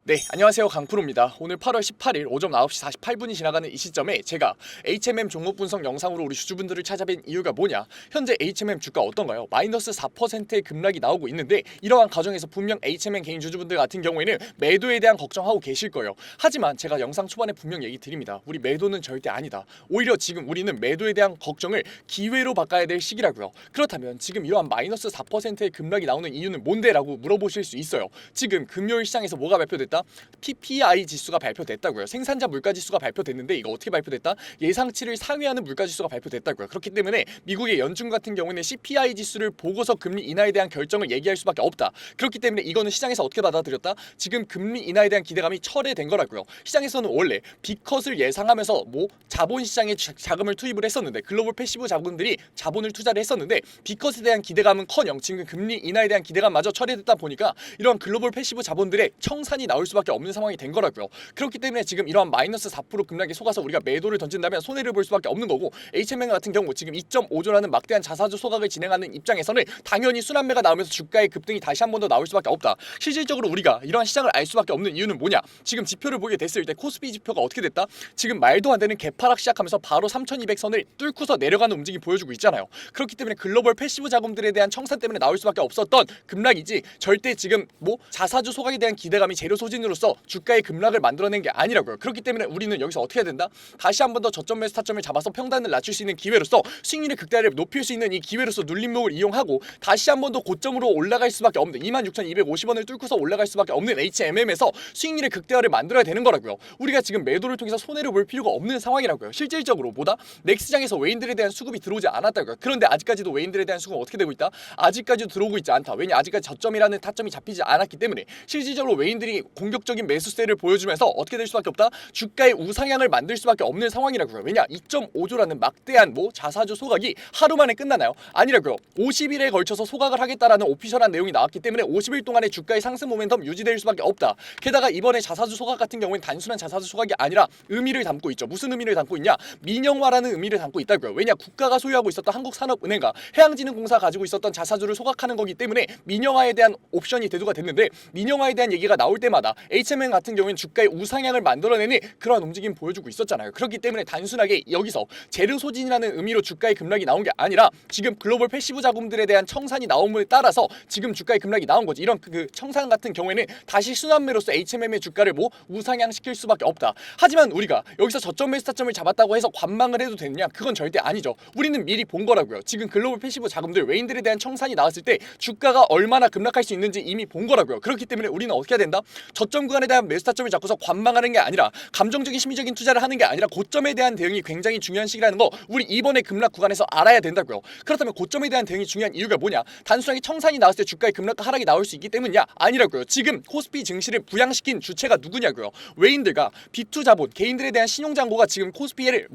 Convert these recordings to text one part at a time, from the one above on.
네, 안녕하세요. 강프로입니다. 오늘 8월 18일 오전 9시 48분이 지나가는 이 시점에 제가 HMM 종목 분석 영상으로 우리 주주분들을 찾아뵌 이유가 뭐냐? 현재 HMM 주가 어떤가요? 마이너스 4%의 급락이 나오고 있는데 이러한 과정에서 분명 HMM 개인 주주분들 같은 경우에는 매도에 대한 걱정하고 계실 거예요. 하지만 제가 영상 초반에 분명 얘기 드립니다. 우리 매도는 절대 아니다. 오히려 지금 우리는 매도에 대한 걱정을 기회로 바꿔야 될 시기라고요. 그렇다면 지금 이러한 마이너스 4%의 급락이 나오는 이유는 뭔데? 라고 물어보실 수 있어요. 지금 금요일 시장에서 뭐가 발표됐다? PPI 지수가 발표됐다고요. 생산자 물가 지수가 발표됐는데 이거 어떻게 발표됐다? 예상치를 상회하는 물가 지수가 발표됐다고요. 그렇기 때문에 미국의 연준 같은 경우는 CPI 지수를 보고서 금리 인하에 대한 결정을 얘기할 수밖에 없다. 그렇기 때문에 이거는 시장에서 어떻게 받아들였다? 지금 금리 인하에 대한 기대감이 철회된 거라고요. 시장에서는 원래 B컷을 예상하면서 자본 시장에 자금을 투입을 했었는데 글로벌 패시브 자본들이 자본을 투자를 했었는데 B컷에 대한 기대감은커녕 지금 금리 인하에 대한 기대감마저 철회됐다 보니까 이런 글로벌 패시브 자본들의 청산이 나올 수밖에 없는 상황이 된 거라고요. 그렇기 때문에 지금 이러한 마이너스 4% 급락에 속아서 우리가 매도를 던진다면 손해를 볼 수밖에 없는 거고, HMM 같은 경우 지금 2.5조라는 막대한 자사주 소각을 진행하는 입장에서는 당연히 순환매가 나오면서 주가의 급등이 다시 한 번 더 나올 수밖에 없다. 실질적으로 우리가 이러한 시장을 알 수밖에 없는 이유는 뭐냐? 지금 지표를 보게 됐을 때 코스피 지표가 어떻게 됐다? 지금 말도 안 되는 개파락 시작하면서 바로 3200선을 뚫고서 내려가는 움직임 보여주고 있잖아요. 그렇기 때문에 글로벌 패시브 자금들에 대한 청산 때문에 나올 수밖에 없었던 급락이지, 절대 지금 자사주 소각에 대한 기대감이 재료 소진으로서 주가의 급락을 만들어낸 게 아니라고요. 그렇기 때문에 우리는 여기서 어떻게 해야 된다? 다시 한 번 더 저점 매수 타점을 잡아서 평단을 낮출 수 있는 기회로서, 수익률의 극대화를 높일 수 있는 이 기회로서 눌림목을 이용하고 다시 한 번 더 고점으로 올라갈 수밖에 없는 26,250원을 뚫고서 올라갈 수밖에 없는 HMM에서 수익률의 극대화를 만들어야 되는 거라고요. 우리가 지금 매도를 통해서 손해를 볼 필요가 없는 상황이라고요. 실질적으로 넥스장에서 외인들에 대한 수급이 들어오지 않았다고요. 그런데 아직까지도 외인들에 대한 수급은 어떻게 되고 있다? 아직까지도 들어오고 있지 않다. 왜냐? 아직까지 저점이라는 타점이 잡히지 않았기 때문에 실질적으로 외인들이 공격적인 매수세를 보여주면서 어떻게 될 수밖에 없다? 주가의 우상향을 만들 수밖에 없는 상황이라고요. 왜냐? 2.5조라는 막대한 자사주 소각이 하루 만에 끝나나요? 아니라고요. 50일에 걸쳐서 소각을 하겠다라는 오피셜한 내용이 나왔기 때문에 50일 동안의 주가의 상승 모멘텀 유지될 수밖에 없다. 게다가 이번에 자사주 소각 같은 경우는 단순한 자사주 소각이 아니라 의미를 담고 있죠. 무슨 의미를 담고 있냐? 민영화라는 의미를 담고 있다고요. 왜냐? 국가가 소유하고 있었던 한국산업은행과 해양진흥공사 가지고 있었던 자사주를 소각하는 거기 때문에 민영화에 대한 옵션이 대두가 됐는데, 민영화에 대한 얘기가 나올 때마다 HMM 같은 경우는 주가의 우상향을 만들어내는 그러한 움직임 보여주고 있었잖아요. 그렇기 때문에 단순하게 여기서 재료 소진이라는 의미로 주가의 급락이 나온 게 아니라 지금 글로벌 패시브 자금들에 대한 청산이 나옴에 따라서 지금 주가의 급락이 나온 거지. 이런 그 청산 같은 경우에는 다시 순환매로서 HMM의 주가를 우상향시킬 수밖에 없다. 하지만 우리가 여기서 저점 매수 타점을 잡았다고 해서 관망을 해도 되느냐? 그건 절대 아니죠. 우리는 미리 본 거라고요. 지금 글로벌 패시브 자금들 외인들에 대한 청산이 나왔을 때 주가가 얼마나 급락할 수 있는지 이미 본 거라고요. 그렇기 때문에 우리는 어떻게 해야 된다? 저점 구간에 대한 매수 타점을 잡고서 관망하는 게 아니라, 감정적인 심리적인 투자를 하는 게 아니라 고점에 대한 대응이 굉장히 중요한 시기라는 거 우리 이번에 급락 구간에서 알아야 된다고요. 그렇다면 고점에 대한 대응이 중요한 이유가 뭐냐? 단순하게 청산이 나왔을 때 주가의 급락과 하락이 나올 수 있기 때문이냐? 아니라고요. 지금 코스피 증시를 부양시킨 주체가 누구냐고요. 외인들과 B2 자본, 개인들에 대한 신용장고가 지금 코스피를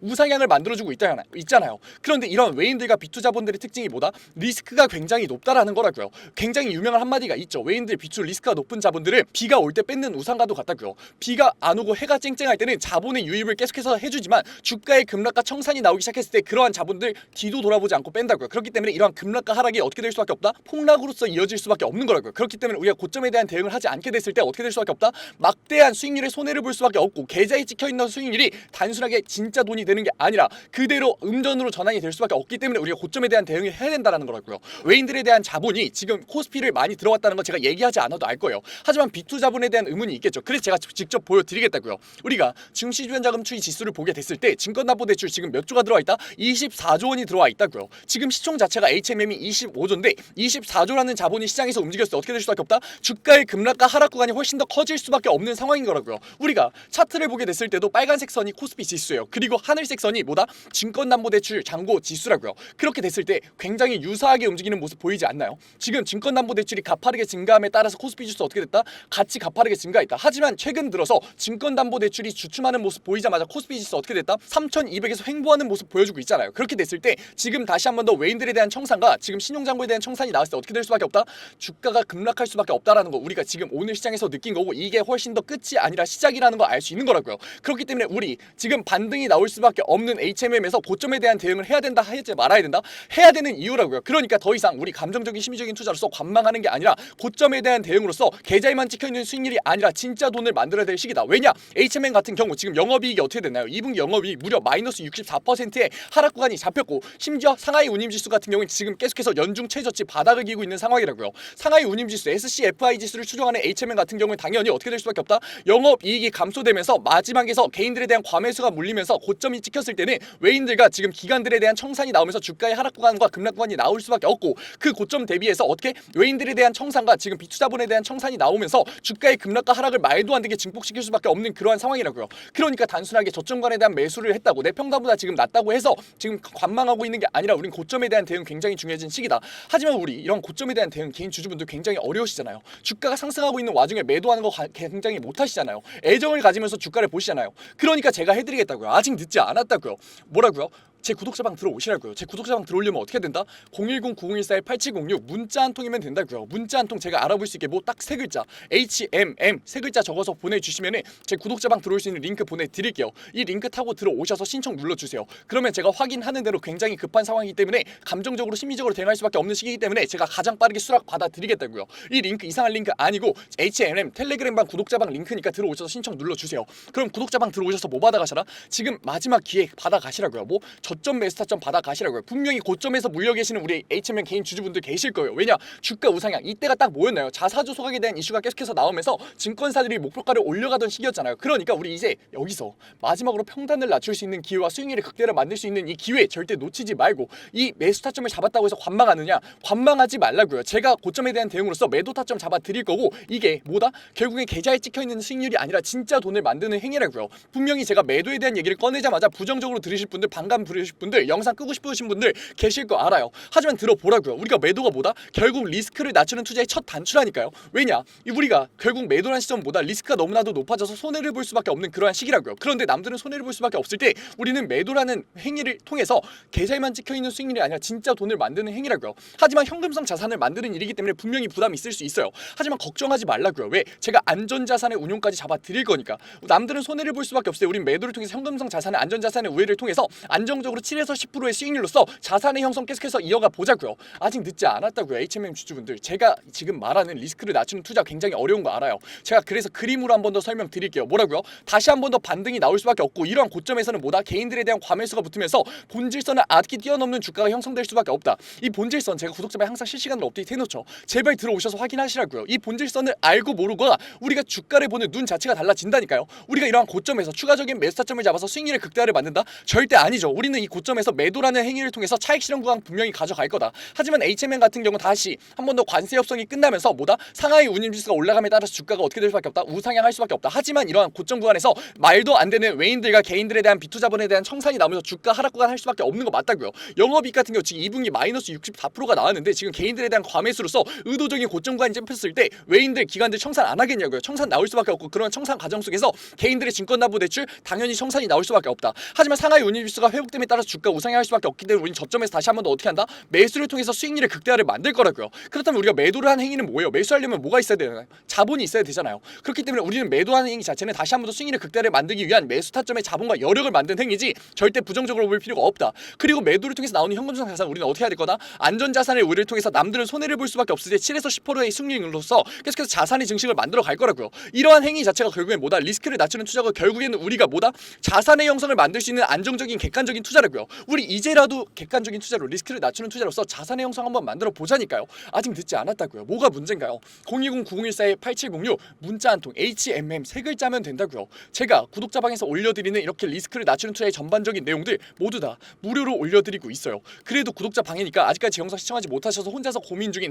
우상향을 만들어주고 있잖아요. 그런데 이런 외인들과 B2 자본들의 특징이 리스크가 굉장히 높다라는 거라고요. 굉장히 유명한 한마디가 있죠. 외인들 B2 리스크가 높은 자본들은 비가 올 때 뺏는 우산과도 같다고요. 비가 안 오고 해가 쨍쨍할 때는 자본의 유입을 계속해서 해주지만 주가의 급락과 청산이 나오기 시작했을 때 그러한 자본들 뒤도 돌아보지 않고 뺀다고요. 그렇기 때문에 이러한 급락과 하락이 어떻게 될 수밖에 없다? 폭락으로서 이어질 수밖에 없는 거라고요. 그렇기 때문에 우리가 고점에 대한 대응을 하지 않게 됐을 때 어떻게 될 수밖에 없다? 막대한 수익률에 손해를 볼 수밖에 없고, 계좌에 찍혀있는 수익률이 단순하게 진짜 돈이 되는 게 아니라 그대로 음전으로 전환이 될 수밖에 없기 때문에 우리가 고점에 대한 대응을 해야 된다는 거라고요. 외인들에 대한 자본이 지금 코스피를 많이 들어왔다는 거 제가 얘기하지 않아도 알 거예요. 하지만 B2 자본에 대한 의문이 있겠죠. 그래서 제가 직접 보여드리겠다고요. 우리가 증시주변자금 추이 지수를 보게 됐을 때 증권담보대출 지금 몇 조가 들어와 있다? 24조 원이 들어와 있다고요. 지금 시총 자체가 HMM이 25조인데 24조라는 자본이 시장에서 움직였을 때 어떻게 될 수밖에 없다? 주가의 급락과 하락 구간이 훨씬 더 커질 수밖에 없는 상황인 거라고요. 우리가 차트를 보게 됐을 때도 빨간색 선이 코스피 지수예요. 그리고 하늘색 선이 증권담보대출 잔고 지수라고요. 그렇게 됐을 때 굉장히 유사하게 움직이는 모습 보이지 않나요? 지금 증권담보대출이 가파르게 증가함에 따라서 코스피 지수 어떻게 됐다? 같이 가파르게 증가했다. 하지만 최근 들어서 증권담보대출이 주춤하는 모습 보이자마자 코스피 지수 어떻게 됐다? 3,200에서 횡보하는 모습 보여주고 있잖아요. 그렇게 됐을 때 지금 다시 한 번 더 외인들에 대한 청산과 지금 신용장고에 대한 청산이 나왔을 때 어떻게 될 수밖에 없다? 주가가 급락할 수밖에 없다라는 거 우리가 지금 오늘 시장에서 느낀 거고, 이게 훨씬 더 끝이 아니라 시작이라는 거 알 수 있는 거라고요. 그렇기 때문에 우리 지금 반등이 나올 수밖에 없는 HMM에서 고점에 대한 대응을 해야 된다, 하지 말아야 된다? 해야 되는 이유라고요. 그러니까 더 이상 우리 감정적인 심리적인 투자로서 관망하는 게 아니라 고점에 대한 대응으로서 계좌에만 찍혀 찍혀있는 수익률이 아니라 진짜 돈을 만들어야 될 시기다. 왜냐? HMM 같은 경우 지금 영업이익이 어떻게 됐나요? 2분기 영업이익 무려 마이너스 64%의 하락 구간이 잡혔고, 심지어 상하이 운임지수 같은 경우는 지금 계속해서 연중 최저치 바닥을 기고 있는 상황이라고요. 상하이 운임지수 SCFI 지수를 추종하는 HMM 같은 경우는 당연히 어떻게 될 수밖에 없다. 영업이익이 감소되면서 마지막에서 개인들에 대한 과매수가 물리면서 고점이 찍혔을 때는 외인들과 지금 기관들에 대한 청산이 나오면서 주가의 하락 구간과 급락 구간이 나올 수밖에 없고, 그 고점 대비해서 어떻게 외인들에 대한 청산과 지금 비투자본에 대한 청산이 나오면서 주가의 급락과 하락을 말도 안 되게 증폭시킬 수밖에 없는 그러한 상황이라고요. 그러니까 단순하게 저점관에 대한 매수를 했다고 내 평단보다 지금 낮다고 해서 지금 관망하고 있는 게 아니라 우린 고점에 대한 대응 굉장히 중요해진 시기다. 하지만 우리 이런 고점에 대한 대응 개인 주주분들 굉장히 어려우시잖아요. 주가가 상승하고 있는 와중에 매도하는 거 굉장히 못하시잖아요. 애정을 가지면서 주가를 보시잖아요. 그러니까 제가 해드리겠다고요. 아직 늦지 않았다고요. 뭐라고요? 제 구독자방 들어오시라고요. 제 구독자방 들어오려면 어떻게 된다? 010-9014-8706 문자 한 통이면 된다고요. 문자 한 통 제가 알아볼 수 있게 뭐 딱 세 글자 HMM 세 글자 적어서 보내주시면은 제 구독자방 들어올 수 있는 링크 보내드릴게요. 이 링크 타고 들어오셔서 신청 눌러주세요. 그러면 제가 확인하는 대로 굉장히 급한 상황이기 때문에 감정적으로 심리적으로 대응할 수밖에 없는 시기이기 때문에 제가 가장 빠르게 수락 받아드리겠다고요. 이 링크 이상한 링크 아니고 HMM 텔레그램방 구독자방 링크니까 들어오셔서 신청 눌러주세요. 그럼 구독자방 들어오셔서 뭐 받아가셔라? 지금 마지막 기회 받아가시라고요. 뭐 저점 매수타점 받아가시라고요. 분명히 고점에서 물려 계시는 우리 HMM 개인 주주분들 계실 거예요. 왜냐? 주가 우상향 이때가 딱 뭐였나요? 자사주 소각에 대한 이슈가 계속해서 나오면서 증권사들이 목표가를 올려가던 시기였잖아요. 그러니까 우리 이제 여기서 마지막으로 평단을 낮출 수 있는 기회와 수익률의 극대를 만들 수 있는 이 기회 절대 놓치지 말고, 이 매수 타점을 잡았다고 해서 관망하느냐? 관망하지 말라고요. 제가 고점에 대한 대응으로서 매도 타점 잡아 드릴 거고, 이게 뭐다? 결국엔 계좌에 찍혀있는 수익률이 아니라 진짜 돈을 만드는 행위라고요. 분명히 제가 매도에 대한 얘기를 꺼내자마자 부정적으로 들으실 분들, 반감 부르실 분들, 영상 끄고 싶으신 분들 계실 거 알아요. 하지만 들어보라고요. 우리가 매도가 뭐다? 결국 리스크를 낮추는 투자의 첫 단추라니까요. 왜냐? 우리가 결국 매도란 시점보다 리스크가 너무나도 높아져서 손해를 볼 수밖에 없는 그러한 시기라고요. 그런데 남들은 손해를 볼 수밖에 없을 때 우리는 매도라는 행위를 통해서 계좌에만 찍혀있는 수익률이 아니라 진짜 돈을 만드는 행위라고요. 하지만 현금성 자산을 만드는 일이기 때문에 분명히 부담이 있을 수 있어요. 하지만 걱정하지 말라고요. 왜? 제가 안전자산의 운용까지 잡아 드릴 거니까. 남들은 손해를 볼 수밖에 없어요. 우린 매도를 통해서 현금성 자산의 안전자산의 우회를 통해서 안정적으로 7에서 10%의 수익률로서 자산의 형성 계속해서 이어가 보자고요. 아직 늦지 않았다고요. HMM 주주분들, 제가 지금 말하는 리스크를 낮추는 투자 굉장히 어려운 거 알아요. 제가 그래서 그림으로 한 번 더 설명드릴게요. 뭐라고요? 다시 한 번 더 반등이 나올 수밖에 없고, 이러한 고점에서는 뭐다? 개인들에 대한 과매수가 붙으면서 본질선을 아득히 뛰어넘는 주가가 형성될 수밖에 없다. 이 본질선 제가 구독자방에 항상 실시간으로 업데이트 해놓죠. 제발 들어오셔서 확인하시라고요. 이 본질선을 알고 모르거나 우리가 주가를 보는 눈 자체가 달라진다니까요. 우리가 이러한 고점에서 추가적인 매수 타점을 잡아서 수익률의 극대화를 만든다? 절대 아니죠. 우리는 이 고점에서 매도라는 행위를 통해서 차익 실현 구간 분명히 가져갈 거다. 하지만 HMM 같은 경우 다시 한 번 더 관세 협상이 끝나면서 뭐다? 상하이 운임지수가 올라감에 따라서 주가가 어떻게 될 수밖에 없다? 우상향할 수밖에 없다. 하지만 이러한 고점 구간에서 말도 안 되는 외인들과 개인들에 대한 비투자본에 대한 청산이 나오면서 주가 하락 구간 할 수밖에 없는 거 맞다고요. 영업이익 같은 경우 지금 2분기 마이너스 64%가 나왔는데, 지금 개인들에 대한 과매수로서 의도적인 고점 구간이 잡혔을 때 외인들, 기관들 청산 안 하겠냐고요. 청산 나올 수밖에 없고, 그런 청산 과정 속에서 개인들의 증권담보대출 당연히 청산이 나올 수밖에 없다. 하지만 상하이 운임지수가 회복됨에 따라서 주가 우상향할 수밖에 없기 때문에 우린 저점에서 다시 한 번 더 어떻게 한다? 매수를 통해서 수익률의 극대화를 만들 거라고요. 그렇다면 우리가 매도를 하는 행위는 뭐예요? 매수하려면 뭐가 있어야 되나요? 자본이 있어야 되잖아요. 그렇기 때문에 우리는 매도하는 행위 자체는 다시 한 번 더 수익률의 극대화를 만들기 위한 매수 타점의 자본과 여력을 만든 행위지 절대 부정적으로 볼 필요가 없다. 그리고 매도를 통해서 나오는 현금성 자산, 우리는 어떻게 해야 될 거다? 안전자산의 우회를 통해서 남들은 손해를 볼 수밖에 없을 때 7에서 10%의 수익률로서 계속해서 자산의 증식을 만들어 갈 거라고요. 이러한 행위 자체가 결국엔 뭐다? 리스크를 낮추는 투자고, 결국에는 우리가 뭐다? 자산의 형성을 만들 수 있는 안정적인 객관적인 투자라고요. 우리 이제라도 객관적인 투자로 리스크를 낮추는 투자로서 자산의 형성 한번 만들어 보자니까요. 아직 늦지 않았다고요. 뭐가 문제인가요? 020-9014-8706 문자 한 통 HMM 세 글자면 된다고요. 제가 구독자방에서 올려드리는 이렇게 리스크를 낮추는 투자의 전반적인 내용들 모두 다 무료로 올려드리고 있어요. 그래도 구독자 방이니까 아직까지 제 영상 시청하지 못하셔서 혼자서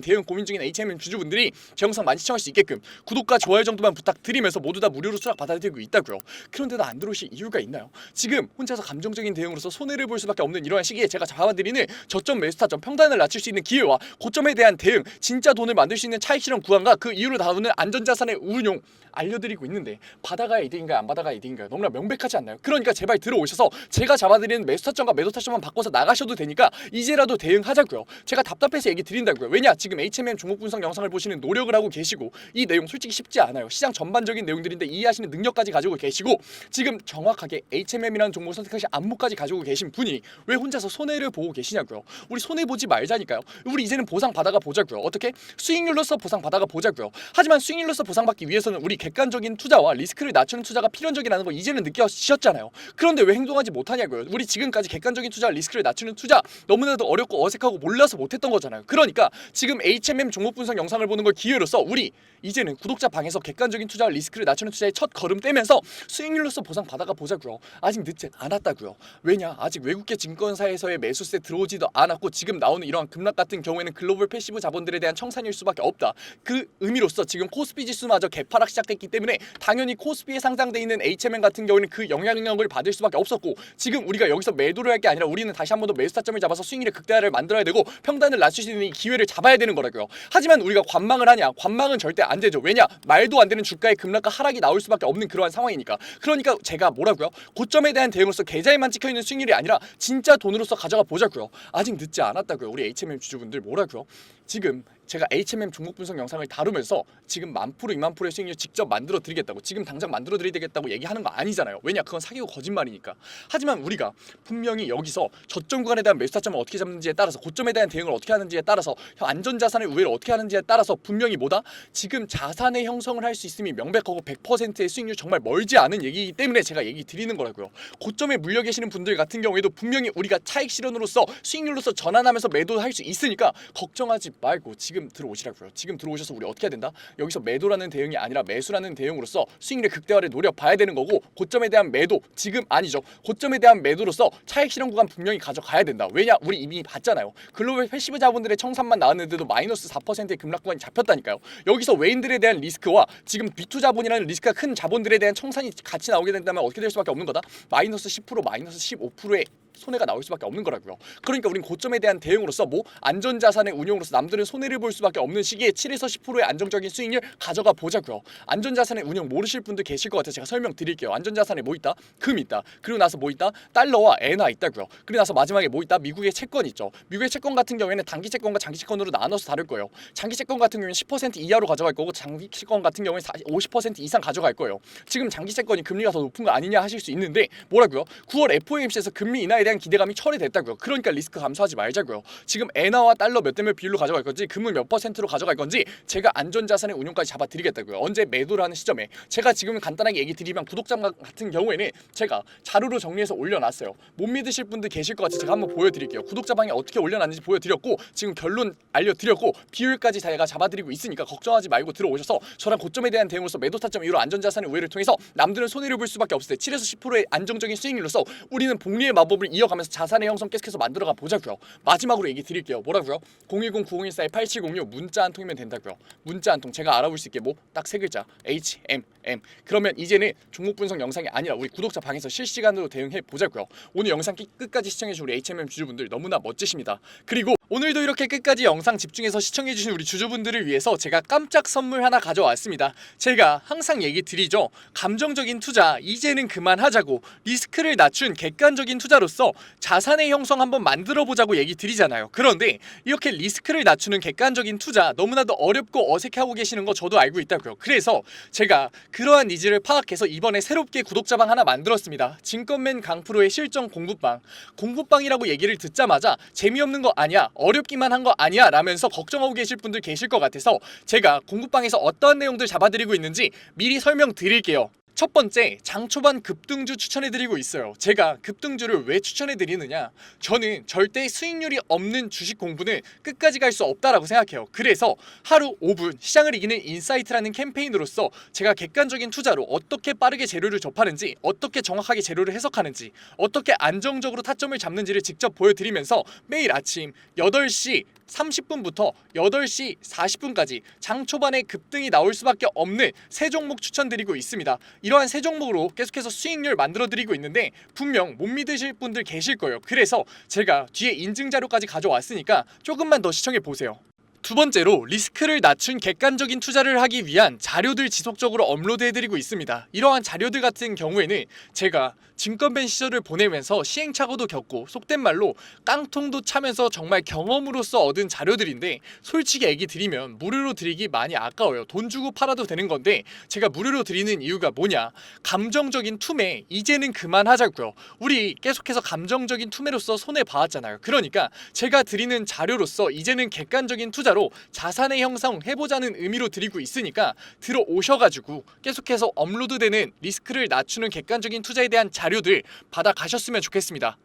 대응 고민 중인 HMM 주주분들이 제 영상 많이 시청할 수 있게끔 구독과 좋아요 정도만 부탁드리면서 모두 다 무료로 수락 받아드리고 있다고요. 그런데도 안 들어오실 이유가 있나요? 지금 혼자서 감정적인 대응으로서 손해를 볼 수밖에 없는 이러한 시기에 제가 잡아드리는 저점 매수 타점, 평단을 낮출 수 있는 기회와 고점에 대한 대응, 진짜 돈을 만들 수 있는 차익 실현 구간과 그 이유를 다루는 안전자산의 운용 알려드리고 있는데, 받아가야 이득인가요? 안 받아가야 이득인가요? 너무나 명백하지 않나요? 그러니까 제발 들어오셔서 제가 잡아드리는 매수 타점과 매도 타점만 바꿔서 나가셔도 되니까 이제라도 대응하자고요. 제가 답답해서 얘기 드린다고요. 왜냐? 지금 HMM 종목 분석 영상을 보시는 노력을 하고 계시고, 이 내용 솔직히 쉽지 않아요. 시장 전반적인 내용들인데 이해하시는 능력까지 가지고 계시고, 지금 정확하게 HMM이라는 종목을 선택하신 안목까지 가지고 계시고, 계신 분이 왜 혼자서 손해를 보고 계시냐고요. 우리 손해 보지 말자니까요. 우리 이제는 보상 받아가 보자고요. 어떻게? 수익률로서 보상 받아가 보자고요. 하지만 수익률로서 보상받기 위해서는 우리 객관적인 투자와 리스크를 낮추는 투자가 필연적이라는 거 이제는 느끼셨잖아요. 그런데 왜 행동하지 못하냐고요. 우리 지금까지 객관적인 투자와 리스크를 낮추는 투자 너무나도 어렵고 어색하고 몰라서 못했던 거잖아요. 그러니까 지금 HMM 종목 분석 영상을 보는 걸 기회로서 우리 이제는 구독자 방에서 객관적인 투자와 리스크를 낮추는 투자의 첫 걸음 떼면서 수익률로서 보상 받아가 보자고요. 아직 늦진 않았다고요. 왜냐? 아직 외국계 증권사에서의 매수세 들어오지도 않았고 지금 나오는 이러한 급락 같은 경우에는 글로벌 패시브 자본들에 대한 청산일 수밖에 없다. 그 의미로서 지금 코스피 지수마저 개파락 시작했기 때문에 당연히 코스피에 상장돼 있는 HMM 같은 경우에는 그 영향력을 받을 수밖에 없었고 지금 우리가 여기서 매도를 할 게 아니라 우리는 다시 한 번 더 매수 타점을 잡아서 수익률의 극대화를 만들어야 되고 평단을 낮출 수 있는 이 기회를 잡아야 되는 거라고요. 하지만 우리가 관망을 하냐? 관망은 절대 안 되죠. 왜냐? 말도 안 되는 주가의 급락과 하락이 나올 수밖에 없는 그러한 상황이니까. 그러니까 제가 뭐라고요? 고점에 대한 대응으로서 계좌에만 찍혀있는 수익률이 아니라 진짜 돈으로서 가져가 보자고요. 아직 늦지 않았다고요. 우리 HMM 주주분들 뭐라고요? 지금 제가 HMM 종목 분석 영상을 다루면서 지금 1000%, 2000%의 수익률 직접 만들어 드리겠다고 지금 당장 만들어 드리겠다고 얘기하는 거 아니잖아요. 왜냐? 그건 사기고 거짓말이니까. 하지만 우리가 분명히 여기서 저점 구간에 대한 매수 타점을 어떻게 잡는지에 따라서 고점에 대한 대응을 어떻게 하는지에 따라서 안전자산의 우회를 어떻게 하는지에 따라서 분명히 뭐다? 지금 자산의 형성을 할 수 있음이 명백하고 100%의 수익률 정말 멀지 않은 얘기이기 때문에 제가 얘기 드리는 거라고요. 고점에 물려 계시는 분들 같은 경우에도 분명히 우리가 차익 실현으로서 수익률로서 전환하면서 매도할 수 있으니까 걱정하지 말고 지금 들어오시라고요. 지금 들어오셔서 우리 어떻게 해야 된다? 여기서 매도라는 대응이 아니라 매수라는 대응으로서 수익률의 극대화를 노려봐야 되는 거고 고점에 대한 매도 지금 아니죠. 고점에 대한 매도로서 차익 실현 구간 분명히 가져가야 된다. 왜냐? 우리 이미 봤잖아요. 글로벌 패시브 자본들의 청산만 나왔는데도 마이너스 4%의 급락 구간이 잡혔다니까요. 여기서 외인들에 대한 리스크와 지금 B2 자본이라는 리스크가 큰 자본들에 대한 청산이 같이 나오게 된다면 어떻게 될 수밖에 없는 거다? 마이너스 10%, 마이너스 15%의 손해가 나올 수밖에 없는 거라고요. 그러니까 우린 고점에 대한 대응으로서 뭐 안전자산의 운용으로서 남들은 손해를 볼 수밖에 없는 시기에 7에서 10%의 안정적인 수익률 가져가 보자고요. 안전자산의 운용 모르실 분들 계실 것 같아서 제가 설명드릴게요. 안전자산에 뭐 있다? 금 있다. 그리고 나서 뭐 있다? 달러와 엔화 있다고요. 그리고 나서 마지막에 뭐 있다? 미국의 채권 있죠. 미국의 채권 같은 경우에는 단기 채권과 장기 채권으로 나눠서 다룰 거예요. 장기 채권 같은 경우에는 10% 이하로 가져갈 거고 장기 채권 같은 경우에는 50% 이상 가져갈 거예요. 지금 장기 채권이 금리가 더 높은 거 아니냐 하실 수 있는데 뭐라고요? 9월 FOMC에서 금리 인하에 대한 기대감이 철회됐다고요. 그러니까 리스크 감소하지 말자고요. 지금 엔화와 달러 몇 대 몇 비율로 가져갈 건지 금을 몇 %로 가져갈 건지 제가 안전자산의 운용까지 잡아드리겠다고요. 언제 매도를 하는 시점에 제가 지금 간단하게 얘기 드리면 구독자 같은 경우에는 제가 자료로 정리해서 올려놨어요. 못 믿으실 분들 계실 것 같아서 제가 한번 보여드릴게요. 구독자 방에 어떻게 올려놨는지 보여드렸고 지금 결론 알려드렸고 비율까지 제가 잡아드리고 있으니까 걱정하지 말고 들어오셔서 저랑 고점에 대한 대응으로서 매도 타점 이후로 안전자산의 우회를 통해서 남들은 손해를 볼 수밖에 없을 때 7에서 10%의 안정적인 수익률로서 우리는 복리의 마법을 이어가면서 자산의 형성 계속해서 만들어가 보자고요. 마지막으로 얘기 드릴게요. 뭐라고요? 010-9014-8706 문자 한 통이면 된다고요. 문자 한 통 제가 알아볼 수 있게 뭐 딱 세 글자 HMM. 그러면 이제는 종목 분석 영상이 아니라 우리 구독자 방에서 실시간으로 대응해 보자고요. 오늘 영상 끝까지 시청해주신 우리 HMM 주주분들 너무나 멋지십니다. 그리고 오늘도 이렇게 끝까지 영상 집중해서 시청해주신 우리 주주분들을 위해서 제가 깜짝 선물 하나 가져왔습니다. 제가 항상 얘기 드리죠. 감정적인 투자 이제는 그만하자고 리스크를 낮춘 객관적인 투자로서 자산의 형성 한번 만들어 보자고 얘기 드리잖아요. 그런데 이렇게 리스크를 낮추는 객관적인 투자 너무나도 어렵고 어색해하고 계시는 거 저도 알고 있다고요. 그래서 제가 그러한 니즈를 파악해서 이번에 새롭게 구독자방 하나 만들었습니다. 증권맨 강프로의 실전 공부방. 공부방이라고 얘기를 듣자마자 재미없는 거 아니야, 어렵기만 한 거 아니야 라면서 걱정하고 계실 분들 계실 것 같아서 제가 공부방에서 어떠한 내용들 잡아드리고 있는지 미리 설명드릴게요. 첫 번째, 장 초반 급등주 추천해드리고 있어요. 제가 급등주를 왜 추천해드리느냐? 저는 절대 수익률이 없는 주식 공부는 끝까지 갈 수 없다라고 생각해요. 그래서 하루 5분 시장을 이기는 인사이트라는 캠페인으로서 제가 객관적인 투자로 어떻게 빠르게 재료를 접하는지, 어떻게 정확하게 재료를 해석하는지, 어떻게 안정적으로 타점을 잡는지를 직접 보여드리면서 매일 아침 8시 30분부터 8시 40분까지 장 초반에 급등이 나올 수밖에 없는 세 종목 추천드리고 있습니다. 이러한 세 종목으로 계속해서 수익률 만들어드리고 있는데 분명 못 믿으실 분들 계실 거예요. 그래서 제가 뒤에 인증 자료까지 가져왔으니까 조금만 더 시청해보세요. 두 번째로 리스크를 낮춘 객관적인 투자를 하기 위한 자료들 지속적으로 업로드해드리고 있습니다. 이러한 자료들 같은 경우에는 제가 증권맨 시절을 보내면서 시행착오도 겪고 속된 말로 깡통도 차면서 정말 경험으로서 얻은 자료들인데, 솔직히 얘기 드리면 무료로 드리기 많이 아까워요. 돈 주고 팔아도 되는 건데 제가 무료로 드리는 이유가 뭐냐, 감정적인 투매 이제는 그만하자고요. 우리 계속해서 감정적인 투매로서 손해봐왔잖아요. 그러니까 제가 드리는 자료로서 이제는 객관적인 투자로 자산의 형성 해보자는 의미로 드리고 있으니까 들어오셔가지고 계속해서 업로드되는 리스크를 낮추는 객관적인 투자에 대한 자료들 받아가셨으면 좋겠습니다.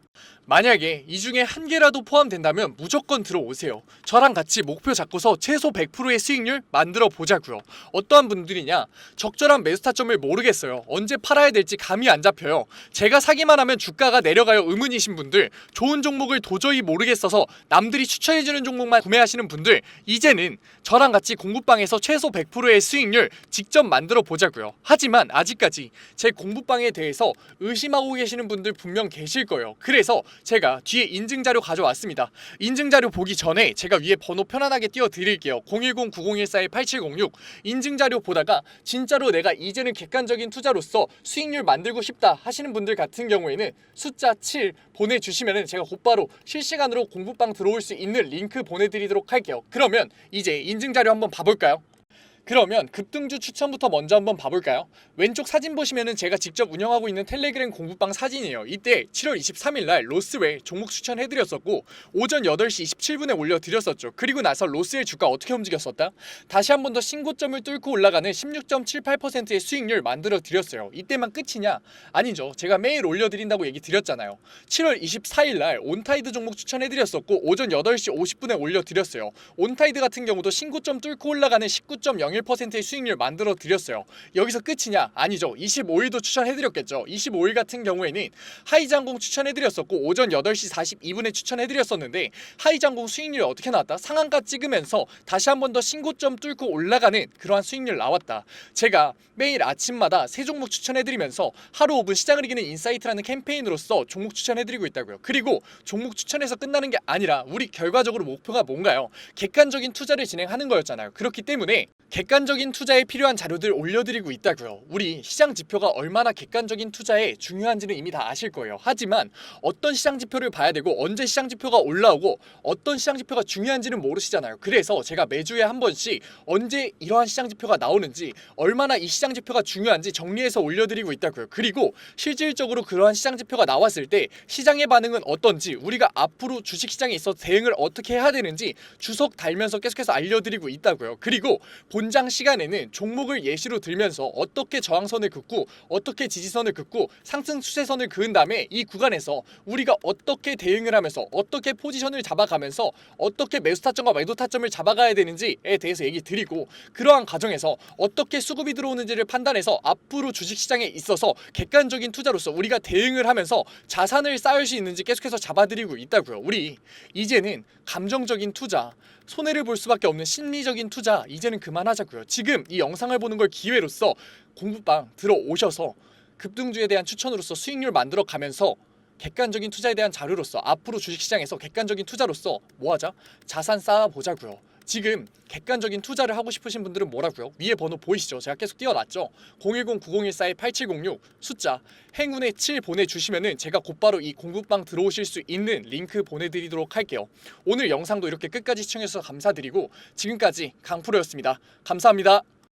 만약에 이 중에 한 개라도 포함된다면 무조건 들어오세요. 저랑 같이 목표 잡고서 최소 100%의 수익률 만들어 보자고요. 어떠한 분들이냐, 적절한 매수 타점을 모르겠어요. 언제 팔아야 될지 감이 안 잡혀요. 제가 사기만 하면 주가가 내려가요 의문이신 분들, 좋은 종목을 도저히 모르겠어서 남들이 추천해주는 종목만 구매하시는 분들, 이제는 저랑 같이 공부방에서 최소 100%의 수익률 직접 만들어 보자고요. 하지만 아직까지 제 공부방에 대해서 의심하고 계시는 분들 분명 계실 거예요. 그래서 제가 뒤에 인증자료 가져왔습니다. 인증자료 보기 전에 제가 위에 번호 편안하게 띄워드릴게요. 010-9014-8706. 인증자료 보다가 진짜로 내가 이제는 객관적인 투자로서 수익률 만들고 싶다 하시는 분들 같은 경우에는 숫자 7 보내주시면 제가 곧바로 실시간으로 공부방 들어올 수 있는 링크 보내드리도록 할게요. 그러면 이제 인증자료 한번 봐볼까요? 그러면 급등주 추천부터 먼저 한번 봐볼까요? 왼쪽 사진 보시면은 제가 직접 운영하고 있는 텔레그램 공부방 사진이에요. 이때 7월 23일날 로스웰 종목 추천해드렸었고 오전 8시 27분에 올려드렸었죠. 그리고 나서 로스웰 주가 어떻게 움직였었다? 다시 한 번 더 신고점을 뚫고 올라가는 16.78%의 수익률 만들어드렸어요. 이때만 끝이냐? 아니죠. 제가 매일 올려드린다고 얘기 드렸잖아요. 7월 24일날 온타이드 종목 추천해드렸었고 오전 8시 50분에 올려드렸어요. 온타이드 같은 경우도 신고점 뚫고 올라가는 19.01%의 수익률 만들어 드렸어요. 여기서 끝이냐? 아니죠. 25일도 추천해드렸겠죠. 25일 같은 경우에는 하이장공 추천해드렸었고 오전 8시 42분에 추천해드렸었는데 하이장공 수익률이 어떻게 나왔다? 상한가 찍으면서 다시 한 번 더 신고점 뚫고 올라가는 그러한 수익률 나왔다. 제가 매일 아침마다 새 종목 추천해드리면서 하루 5분 시장을 이기는 인사이트라는 캠페인으로서 종목 추천해드리고 있다고요. 그리고 종목 추천해서 끝나는 게 아니라 우리 결과적으로 목표가 뭔가요? 객관적인 투자를 진행하는 거였잖아요. 그렇기 때문에 객관적인 투자에 필요한 자료들 올려드리고 있다고요. 우리 시장 지표가 얼마나 객관적인 투자에 중요한지는 이미 다 아실 거예요. 하지만 어떤 시장 지표를 봐야 되고 언제 시장 지표가 올라오고 어떤 시장 지표가 중요한지는 모르시잖아요. 그래서 제가 매주에 한 번씩 언제 이러한 시장 지표가 나오는지, 얼마나 이 시장 지표가 중요한지 정리해서 올려드리고 있다고요. 그리고 실질적으로 그러한 시장 지표가 나왔을 때 시장의 반응은 어떤지, 우리가 앞으로 주식시장에 있어 대응을 어떻게 해야 되는지 주석 달면서 계속해서 알려드리고 있다고요. 그리고 본장 시간에는 종목을 예시로 들면서 어떻게 저항선을 긋고 어떻게 지지선을 긋고 상승 추세선을 그은 다음에 이 구간에서 우리가 어떻게 대응을 하면서 어떻게 포지션을 잡아가면서 어떻게 매수 타점과 매도 타점을 잡아가야 되는지에 대해서 얘기 드리고, 그러한 과정에서 어떻게 수급이 들어오는지를 판단해서 앞으로 주식시장에 있어서 객관적인 투자로서 우리가 대응을 하면서 자산을 쌓을 수 있는지 계속해서 잡아드리고 있다고요. 우리 이제는 감정적인 투자, 손해를 볼 수밖에 없는 심리적인 투자 이제는 그만하자고요. 지금 이 영상을 보는 걸 기회로서 공부방 들어오셔서 급등주에 대한 추천으로서 수익률 만들어 가면서 객관적인 투자에 대한 자료로서 앞으로 주식시장에서 객관적인 투자로서 뭐하자? 자산 쌓아보자고요. 지금 객관적인 투자를 하고 싶으신 분들은 뭐라고요? 위에 번호 보이시죠? 제가 계속 띄워놨죠? 010-9014-8706 숫자 행운의 7 보내주시면은 제가 곧바로 이 공부방 들어오실 수 있는 링크 보내드리도록 할게요. 오늘 영상도 이렇게 끝까지 시청해주셔서 감사드리고 지금까지 강프로였습니다. 감사합니다.